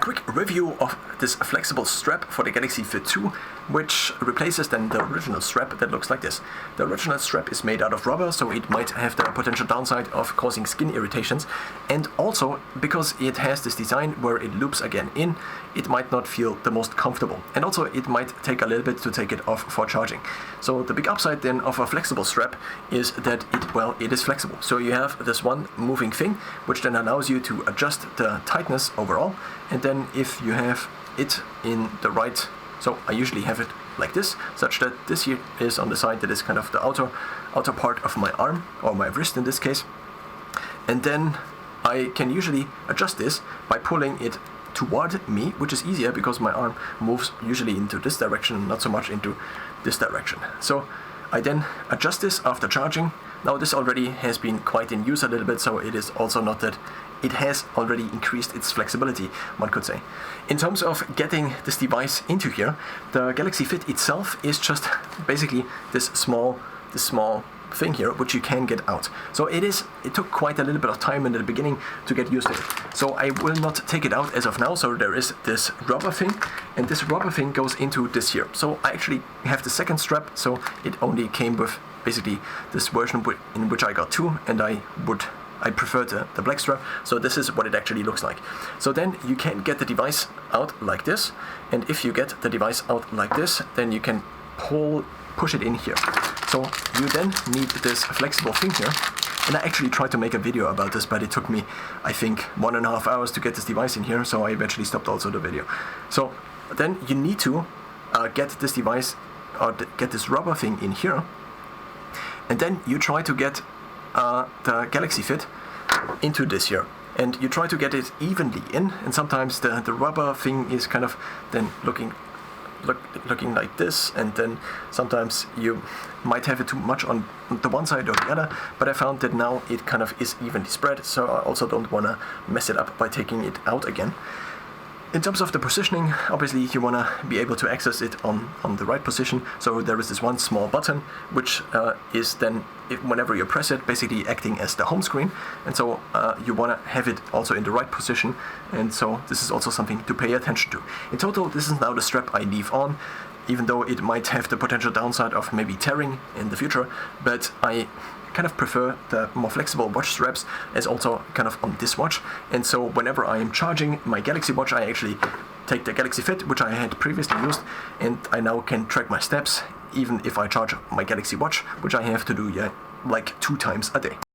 quick review of this flexible strap for the Galaxy Fit 2, which replaces then the original strap that looks like this. The original strap is made out of rubber, so it might have the potential downside of causing skin irritations, and also because it has this design where it loops again in, it might not feel the most comfortable, and also it might take a little bit to take it off for charging. So the big upside then of a flexible strap is that it is flexible. So you have this one moving thing, which then allows you to adjust the tightness overall, and then if you have it in the right, so I usually have it like this, such that this here is on the side that is kind of the outer part of my arm, or my wrist in this case, and then I can usually adjust this by pulling it toward me, which is easier because my arm moves usually into this direction, not so much into this direction. So I then adjust this after charging. Now this already has been quite in use a little bit, so it is also not that it has already increased its flexibility, one could say. In terms of getting this device into here, the Galaxy Fit itself is just basically this small thing here, which you can get out. So it took quite a little bit of time in the beginning to get used to it. So I will not take it out as of now. So there is this rubber thing, and this rubber thing goes into this here. So I actually have the second strap, so it only came with basically this version in which I got two, and I prefer the black strap, so this is what it actually looks like. So then you can get the device out like this, and if you get the device out like this, then you can push it in here. So you then need this flexible thing here, and I actually tried to make a video about this, but it took me, I think, 1.5 hours to get this device in here, so I eventually stopped also the video. So then you need to get this device, or get this rubber thing in here, and then you try to get the Galaxy Fit into this here, and you try to get it evenly in, and sometimes the rubber thing is kind of then looking like this, and then sometimes you might have it too much on the one side or the other, but I found that now it kind of is evenly spread, so I also don't want to mess it up by taking it out again. In terms of the positioning, obviously you want to be able to access it on the right position, so there is this one small button, which is then, whenever you press it, basically acting as the home screen, and so you want to have it also in the right position, and so this is also something to pay attention to. In total, this is now the strap I leave on, even though it might have the potential downside of maybe tearing in the future, but I kind of prefer the more flexible watch straps as also kind of on this watch, and so whenever I am charging my Galaxy Watch, I actually take the Galaxy Fit, which I had previously used, and I now can track my steps even if I charge my Galaxy Watch, which I have to do like 2 times a day.